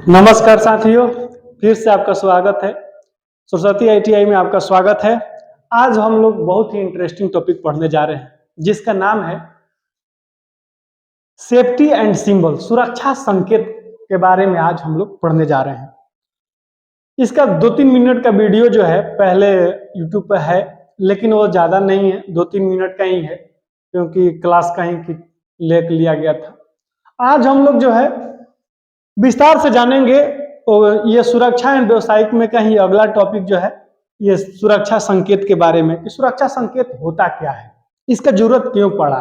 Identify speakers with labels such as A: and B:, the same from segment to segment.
A: नमस्कार साथियों, फिर से आपका स्वागत है। सरस्वती आईटीआई में आपका स्वागत है। आज हम लोग बहुत ही इंटरेस्टिंग टॉपिक पढ़ने जा रहे हैं जिसका नाम है सेफ्टी एंड सिंबल, सुरक्षा संकेत के बारे में आज हम लोग पढ़ने जा रहे हैं। इसका 2-3 मिनट का वीडियो जो है पहले यूट्यूब पर है, लेकिन वो ज़्यादा नहीं है, 2-3 मिनट का ही है क्योंकि क्लास का ही लेख लिया गया था। आज हम लोग जो है विस्तार से जानेंगे और ये सुरक्षा एवं व्यवसायिक में का ही अगला टॉपिक जो है ये सुरक्षा संकेत के बारे में कि सुरक्षा संकेत होता क्या है, इसका जरूरत क्यों पड़ा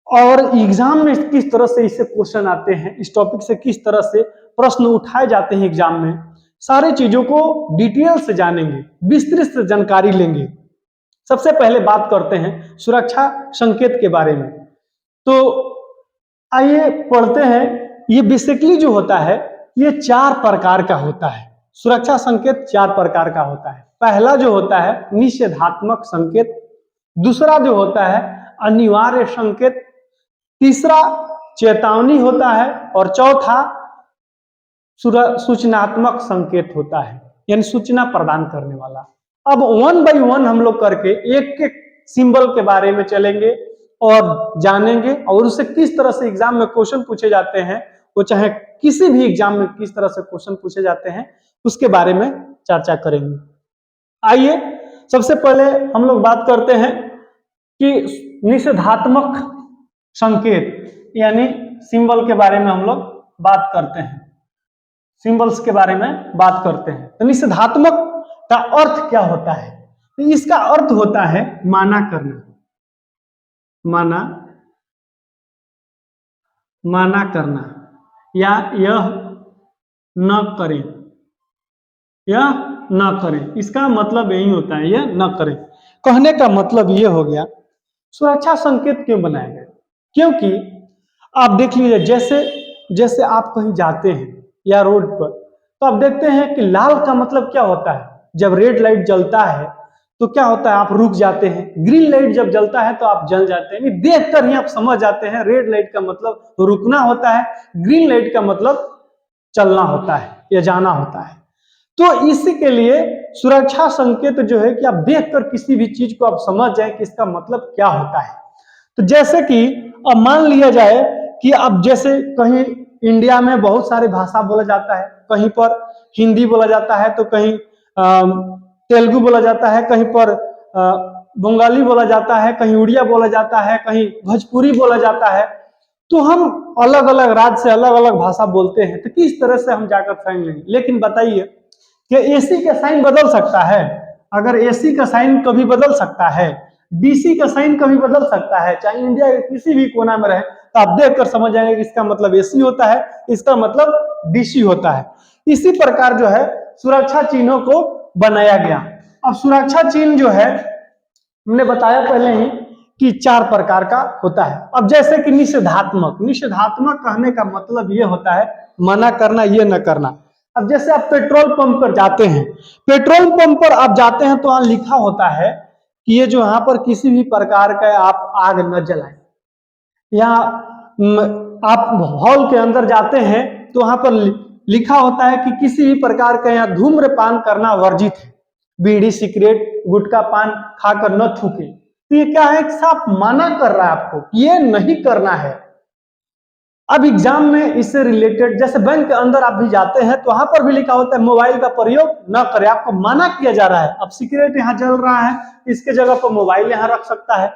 A: और एग्जाम में किस तरह से इससे क्वेश्चन आते हैं, इस टॉपिक से किस तरह से प्रश्न उठाए जाते हैं एग्जाम में, सारी चीजों को डिटेल से जानेंगे, विस्तृत से जानकारी लेंगे। सबसे पहले बात करते हैं सुरक्षा संकेत के बारे में। तो आइए पढ़ते हैं। ये बेसिकली जो होता है ये 4 प्रकार का होता है। सुरक्षा संकेत 4 प्रकार का होता है। पहला जो होता है निषेधात्मक संकेत, दूसरा जो होता है अनिवार्य संकेत, तीसरा चेतावनी होता है और चौथा सूचनात्मक संकेत होता है, यानी सूचना प्रदान करने वाला। अब 1 बाय 1 हम लोग करके एक एक सिंबल के बारे में चलेंगे और जानेंगे और उससे किस तरह से एग्जाम में क्वेश्चन पूछे जाते हैं, वो चाहे किसी भी एग्जाम में किस तरह से क्वेश्चन पूछे जाते हैं उसके बारे में चर्चा करेंगे। आइए सबसे पहले हम लोग बात करते हैं कि निषेधात्मक संकेत यानी सिंबल के बारे में हम लोग बात करते हैं, सिंबल्स के बारे में बात करते हैं। तो निषेधात्मक का अर्थ क्या होता है? तो इसका अर्थ होता है माना करना, माना करना या यह न करें, यह न करें, इसका मतलब यही होता है, यह न करें। कहने का मतलब यह हो गया सुरक्षा संकेत क्यों बनाया गया, क्योंकि आप देख लीजिए जैसे आप कहीं जाते हैं या रोड पर तो आप देखते हैं कि लाल का मतलब क्या होता है, जब रेड लाइट जलता है तो क्या होता है, आप रुक जाते हैं। ग्रीन लाइट जब जलता है तो आप जल जाते हैं। देखकर ही आप समझ जाते हैं रेड लाइट का मतलब रुकना होता है, ग्रीन लाइट का मतलब चलना होता है या जाना होता है। तो इसी के लिए सुरक्षा संकेत जो है कि आप देखकर किसी भी चीज को आप समझ जाए कि इसका मतलब क्या होता है। तो जैसे कि अब मान लिया जाए कि अब जैसे कहीं इंडिया में बहुत सारे भाषा बोला जाता है, कहीं पर हिंदी बोला जाता है तो कहीं तेलुगु बोला जाता है, कहीं पर बंगाली बोला जाता है, कहीं उड़िया बोला जाता है, कहीं भोजपुरी बोला जाता है। तो हम अलग अलग राज्य से अलग अलग भाषा बोलते हैं, तो किस तरह से हम जाकर साइन लेंगे। लेकिन बताइए कि एसी का साइन बदल सकता है? अगर एसी का साइन कभी बदल सकता है, डीसी का साइन कभी बदल सकता है, चाहे इंडिया के किसी भी कोना में रहे, तो आप देखकर समझ जाएंगे कि इसका मतलब एसी होता है, इसका मतलब डीसी होता है। इसी प्रकार जो है सुरक्षा चिन्हों को बनाया गया। अब सुरक्षा चिन्ह जो है हमने बताया पहले ही कि 4 प्रकार का होता है। अब जैसे कि निषेधात्मक कहने का मतलब ये होता है मना करना, ये न करना। अब जैसे आप पेट्रोल पंप पर जाते हैं, पेट्रोल पंप पर आप जाते हैं तो वहां लिखा होता है कि ये जो यहाँ पर किसी भी प्रकार का आप आग न जलाएं, या आप हॉल के अंदर जाते हैं तो वहां पर लिखा होता है कि किसी भी प्रकार का यहाँ धूम्रपान करना वर्जित है, बीड़ी सिगरेट गुटखा पान खाकर न थूके। तो ये क्या है, साफ मना कर रहा है आपको, ये नहीं करना है। अब एग्जाम में इससे रिलेटेड जैसे बैंक के अंदर आप भी जाते हैं तो वहां पर भी लिखा होता है मोबाइल का प्रयोग न करें, आपको मना किया जा रहा है। अब सिगरेट यहाँ जल रहा है, इसके जगह पर मोबाइल यहाँ रख सकता है।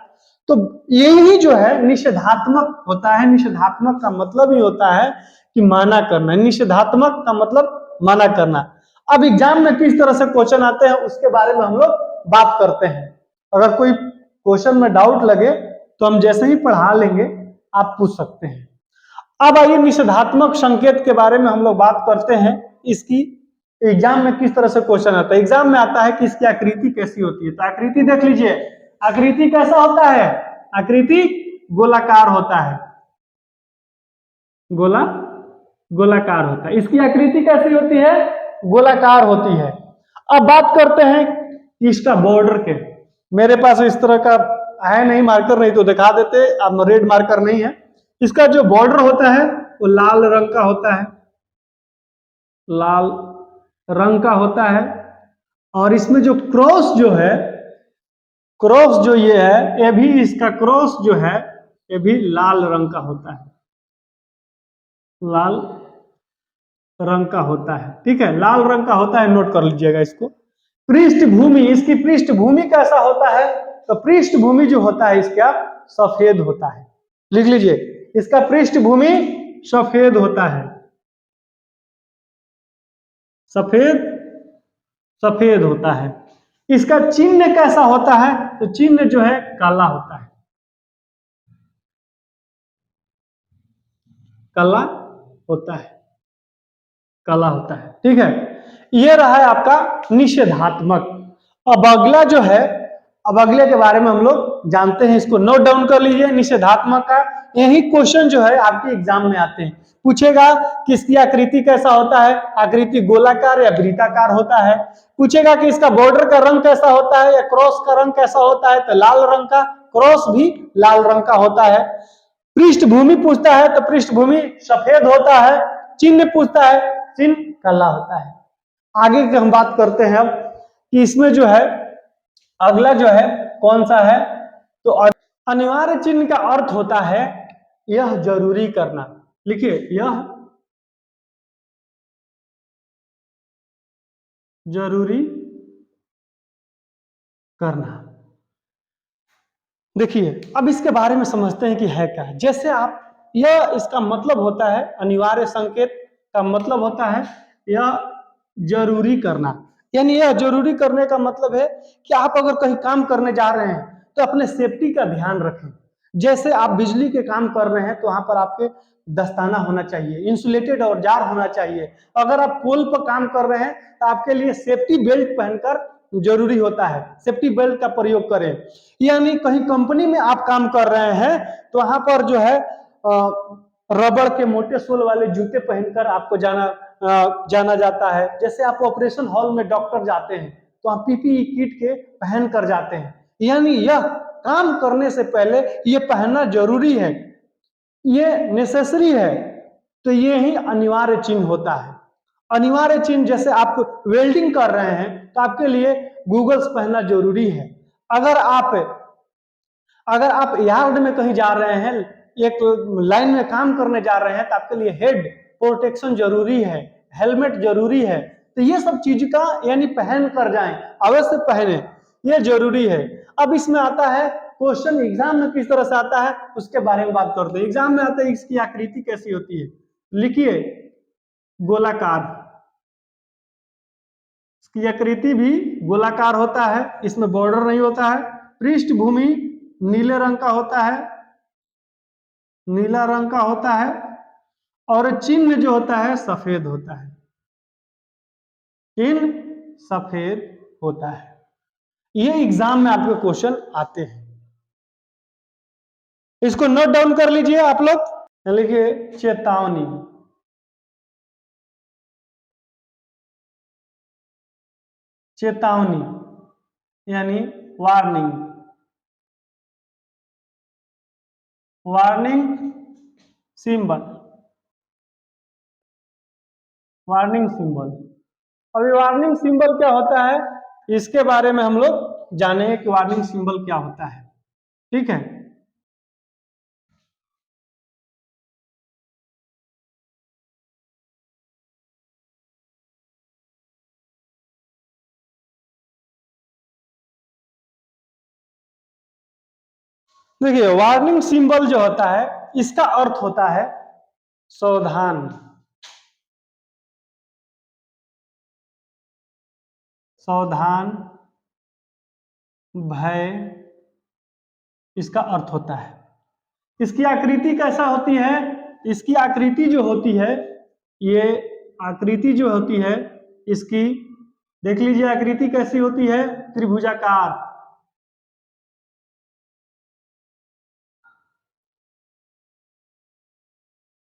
A: तो यही जो है निषेधात्मक होता है। निषेधात्मक का मतलब ही होता है कि मना करना, निषेधात्मक का मतलब मना करना। अब एग्जाम में किस तरह से क्वेश्चन आते हैं उसके बारे में हम लोग बात करते हैं। अगर कोई क्वेश्चन में डाउट लगे तो हम जैसे ही पढ़ा लेंगे आप पूछ सकते हैं। अब आइए निषेधात्मक संकेत के बारे में हम लोग बात करते हैं। इसकी एग्जाम में किस तरह से क्वेश्चन आता है। एग्जाम में आता है कि इसकी आकृति कैसी होती है। तो आकृति देख लीजिए, आकृति कैसा होता है, आकृति गोलाकार होता है, गोलाकार होता है। इसकी आकृति कैसी होती है, गोलाकार होती है। अब बात करते हैं इसका बॉर्डर के। मेरे पास इस तरह का है नहीं मार्कर, नहीं तो दिखा देते, अब रेड मार्कर नहीं है। इसका जो बॉर्डर होता है वो लाल रंग का होता है, लाल रंग का होता है। और इसमें जो क्रॉस जो है, क्रॉस जो ये है, ये भी इसका क्रॉस जो है ये भी लाल रंग का होता है, लाल रंग का होता है। ठीक है, लाल रंग का होता है, नोट कर लीजिएगा इसको। पृष्ठभूमि, इसकी पृष्ठभूमि कैसा होता है? तो पृष्ठभूमि जो होता है इसका सफेद होता है। लिख लीजिए, इसका पृष्ठभूमि सफेद होता है, सफेद सफेद होता है। इसका चिन्ह कैसा होता है? तो चिन्ह जो है काला होता है, काला होता है, काला होता है। ठीक है, ये रहा है आपका निषेधात्मक। अब अगला जो है, अब अगले के बारे में हम लोग जानते हैं, इसको नोट डाउन कर लीजिए। निषेधात्मक का यही क्वेश्चन जो है आपके एग्जाम में आते हैं, पूछेगा कि इसकी आकृति कैसा होता है, आकृति गोलाकार या वृत्ताकार होता है। पूछेगा कि इसका बॉर्डर का रंग कैसा होता है या क्रॉस का रंग कैसा होता है, तो लाल रंग का, क्रॉस भी लाल रंग का होता है। पृष्ठभूमि पूछता है तो पृष्ठभूमि सफेद होता है। चिन्ह पूछता है, चिन्ह काला होता है। आगे की हम बात करते हैं अब कि इसमें जो है अगला जो है कौन सा है? तो अनिवार्य चिन्ह का अर्थ होता है यह जरूरी करना। लिखिए, यह जरूरी करना। देखिए, अब इसके बारे में समझते हैं कि है क्या है। जैसे आप, यह इसका मतलब होता है, अनिवार्य संकेत का मतलब होता है यह जरूरी करना। यानी यह जरूरी करने का मतलब है कि आप अगर कहीं काम करने जा रहे हैं तो अपने सेफ्टी का ध्यान रखें। जैसे आप बिजली के काम कर रहे हैं तो वहां पर आपके दस्ताना होना चाहिए, इंसुलेटेड औजार होना चाहिए। अगर आप पोल पर काम कर रहे हैं तो आपके लिए सेफ्टी बेल्ट पहनकर जरूरी होता है, सेफ्टी बेल्ट का प्रयोग करें। यानी कहीं कंपनी में आप काम कर रहे हैं तो वहां पर जो है रबड़ के मोटे सोल वाले जूते पहनकर आपको जाना जाता है। जैसे आप ऑपरेशन हॉल में डॉक्टर जाते हैं तो आप पीपीई किट के पहन कर जाते हैं। यानी यह काम करने से पहले ये पहनना जरूरी है, ये नेसेसरी है। तो ये ही अनिवार्य चिन्ह होता है। अनिवार्य चिन्ह, जैसे आप वेल्डिंग कर रहे हैं तो आपके लिए गूगल्स पहनना जरूरी है। अगर आप अगर आप यार्ड में कहीं जा रहे हैं, एक लाइन में काम करने जा रहे हैं तो आपके लिए हेड प्रोटेक्शन जरूरी है, हेलमेट जरूरी है। तो ये सब चीज का यानी पहन कर जाएं, अवश्य पहने, ये जरूरी है। अब इसमें आता है क्वेश्चन, एग्जाम में किस तरह से आता है उसके बारे में बात करते हैं। एग्जाम में आता है इसकी आकृति कैसी होती है। लिखिए, गोलाकार, इसकी आकृति भी गोलाकार होता है, इसमें बॉर्डर नहीं होता है। पृष्ठभूमि नीले रंग का होता है, नीला रंग का होता है। और चिन्ह जो होता है सफेद होता है, चिन्ह सफेद होता है। ये एग्जाम में आपके क्वेश्चन आते हैं, इसको नोट डाउन कर लीजिए आप लोग। लिखिए, चेतावनी, चेतावनी यानी warning, warning symbol, warning symbol. अभी वार्निंग सिंबल क्या होता है इसके बारे में हम लोग जानेंगे कि वार्निंग सिंबल क्या होता है। ठीक है, देखिए, वार्निंग सिंबल जो होता है इसका अर्थ होता है सावधान, सावधान, भय, इसका अर्थ होता है। इसकी आकृति कैसा होती है? इसकी आकृति जो होती है, ये आकृति जो होती है इसकी, देख लीजिए आकृति कैसी होती है, त्रिभुजाकार,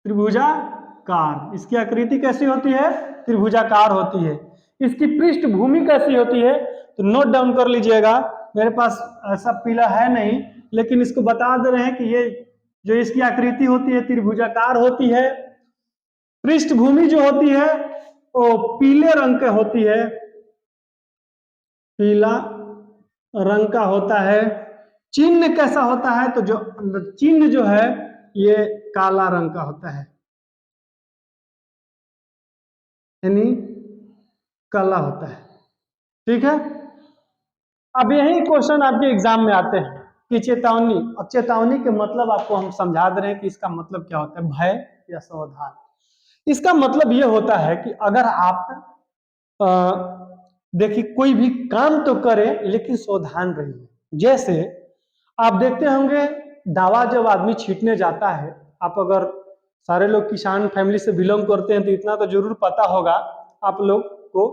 A: त्रिभुजाकार। इसकी आकृति कैसी होती है? त्रिभुजाकार होती है। इसकी पृष्ठभूमि कैसी होती है? तो नोट डाउन कर लीजिएगा, मेरे पास ऐसा पीला है नहीं, लेकिन इसको बता दे रहे हैं कि ये जो इसकी आकृति होती है त्रिभुजाकार होती है। पृष्ठभूमि जो होती है वो पीले रंग की होती है, पीला रंग का होता है। चिन्ह कैसा होता है? तो जो चिन्ह जो है ये काला रंग का होता है, यानी काला होता है। ठीक है, अब यही क्वेश्चन आपके एग्जाम में आते हैं कि चेतावनी। अब चेतावनी के मतलब आपको हम समझा दे रहे हैं कि इसका मतलब क्या होता है, भय या सावधान। इसका मतलब यह होता है कि अगर आप देखिए कोई भी काम तो करें लेकिन सावधान रहिए। जैसे आप देखते होंगे दवा जब आदमी छींटने जाता है, आप अगर सारे लोग किसान फैमिली से बिलोंग करते हैं तो इतना तो जरूर पता होगा आप लोग को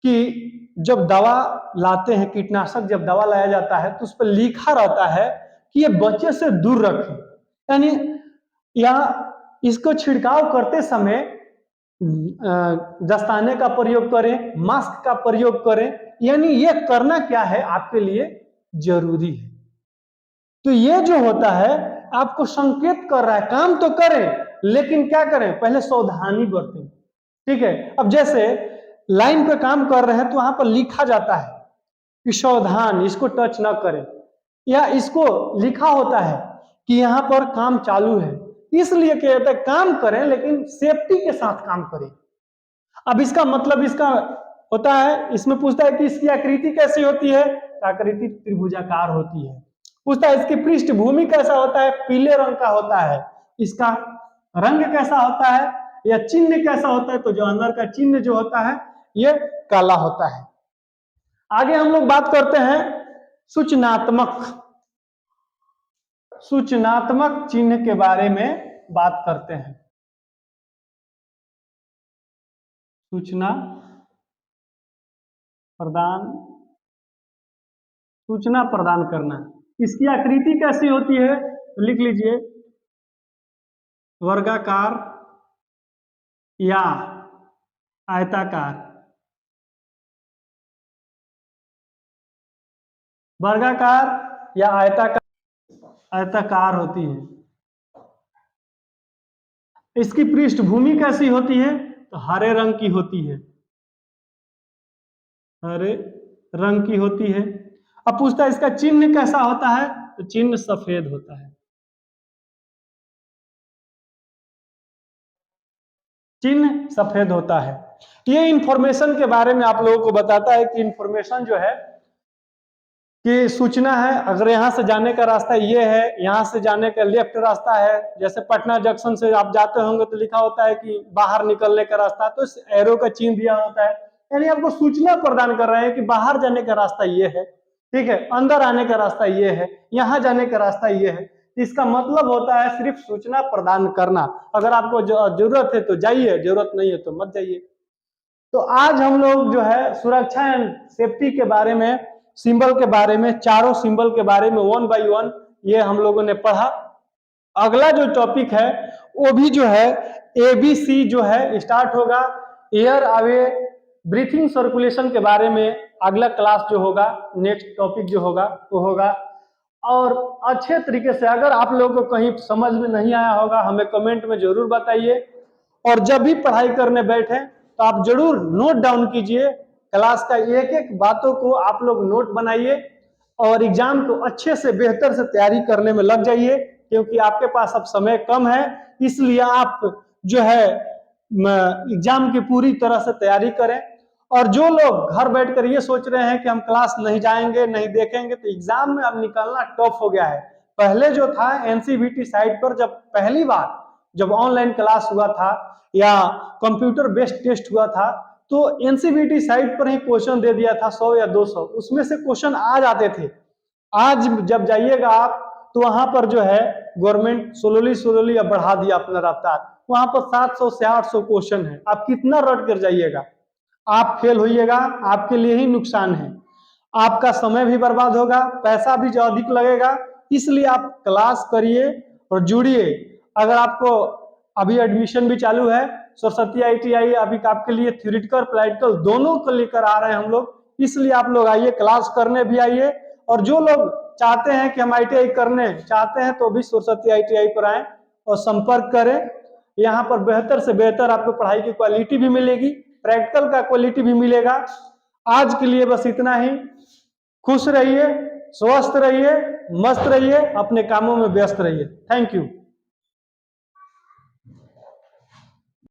A: कि जब दवा लाते हैं, कीटनाशक जब दवा लाया जाता है तो उस पर लिखा रहता है कि ये बच्चे से दूर रखें, यानी या इसको छिड़काव करते समय दस्ताने का प्रयोग करें, मास्क का प्रयोग करें, यानी ये करना क्या है आपके लिए जरूरी है। तो ये जो होता है आपको संकेत कर रहा है काम तो करें लेकिन क्या करें, पहले सावधानी बरतें। ठीक है, अब जैसे लाइन पे काम कर रहे हैं तो वहां पर लिखा जाता है कि सावधान, इसको टच ना करें, या इसको लिखा होता है कि यहां पर काम चालू है। इसलिए क्या होता है, काम करें लेकिन सेफ्टी के साथ काम करें। अब इसका मतलब इसका होता है, इसमें पूछता है कि इसकी आकृति कैसी होती है, आकृति त्रिभुजाकार होती है। पूछता है इसकी पृष्ठभूमि कैसा होता है, पीले रंग का होता है। इसका रंग कैसा होता है या चिन्ह कैसा होता है, तो जो अंदर का चिन्ह जो होता है ये काला होता है। आगे हम लोग बात करते हैं सूचनात्मक सूचनात्मक चिन्ह के बारे में बात करते हैं। सूचना प्रदान, सूचना प्रदान करना। इसकी आकृति कैसी होती है, तो लिख लीजिए वर्गाकार या आयताकार। वर्गाकार या आयताकार होती है। इसकी पृष्ठभूमि कैसी होती है, तो हरे रंग की होती है, हरे रंग की होती है। अब पूछता है इसका चिन्ह कैसा होता है, तो चिन्ह सफेद होता है। चिन्ह सफेद होता है। ये इंफॉर्मेशन के बारे में आप लोगों को बताता है कि इंफॉर्मेशन जो है कि सूचना है, अगर यहाँ से जाने का रास्ता ये है, यहाँ से जाने का लेफ्ट रास्ता है। जैसे पटना जंक्शन से आप जाते होंगे तो लिखा होता है कि बाहर निकलने का रास्ता, तो इस एरो का चिन्ह दिया होता है, यानी आपको सूचना प्रदान कर रहे हैं कि बाहर जाने का रास्ता ये है, ठीक है, अंदर आने का रास्ता ये है, यहाँ जाने का रास्ता ये है। इसका मतलब होता है सिर्फ सूचना प्रदान करना। अगर आपको जरूरत है तो जाइए, जरूरत नहीं है तो मत जाइए। तो आज हम लोग जो है सुरक्षा एंड सेफ्टी के बारे में, सिंबल के बारे में, चारों सिंबल के बारे में 1 बाय 1 ये हम लोगों ने पढ़ा। अगला जो टॉपिक है वो भी जो है ABC जो है स्टार्ट होगा, एयर अवे ब्रीथिंग सर्कुलेशन के बारे में अगला क्लास जो होगा, नेक्स्ट टॉपिक जो होगा वो होगा। और अच्छे तरीके से अगर आप लोगों को कहीं समझ में नहीं आया होगा हमें कमेंट में जरूर बताइए, और जब भी पढ़ाई करने बैठे तो आप जरूर नोट डाउन कीजिए, क्लास का एक एक बातों को आप लोग नोट बनाइए और एग्जाम को अच्छे से बेहतर से तैयारी करने में लग जाइए, क्योंकि आपके पास अब समय कम है। इसलिए आप जो है एग्जाम की पूरी तरह से तैयारी करें। और जो लोग घर बैठकर ये सोच रहे हैं कि हम क्लास नहीं जाएंगे, नहीं देखेंगे, तो एग्जाम में अब निकलना टफ हो गया है। पहले जो था एनसीवीटी साइट पर जब पहली बार जब ऑनलाइन क्लास हुआ था या कंप्यूटर बेस्ड टेस्ट हुआ था, तो एनसीवीटी साइट पर ही क्वेश्चन दे दिया था 100 या 200, उसमें से क्वेश्चन आ जाते थे। आज जब जाइएगा आप तो वहां पर जो है गवर्नमेंट स्लोली अब बढ़ा दिया अपना रफ्तार, वहां पर 700 से 800 क्वेश्चन है। आप कितना रट कर जाइएगा, आप फेल होइएगा, आपके लिए ही नुकसान है, आपका समय भी बर्बाद होगा, पैसा भी जो अधिक लगेगा। इसलिए आप क्लास करिए और जुड़िए। अगर आपको अभी एडमिशन भी चालू है, सरस्वती ITI अभी आपके लिए थ्योरेटिकल प्रैक्टिकल दोनों को लेकर आ रहे हैं हम लोग, इसलिए आप लोग आइए, क्लास करने भी आइए। और जो लोग चाहते हैं कि हम ITI करने चाहते हैं तो भी सरस्वती ITI पर आए और संपर्क करें। यहाँ पर बेहतर से बेहतर आपको पढ़ाई की क्वालिटी भी मिलेगी, प्रैक्टिकल का क्वालिटी भी मिलेगा। आज के लिए बस इतना ही। खुश रहिए, स्वस्थ रहिए, मस्त रहिए, अपने कामों में व्यस्त रहिए। Thank you.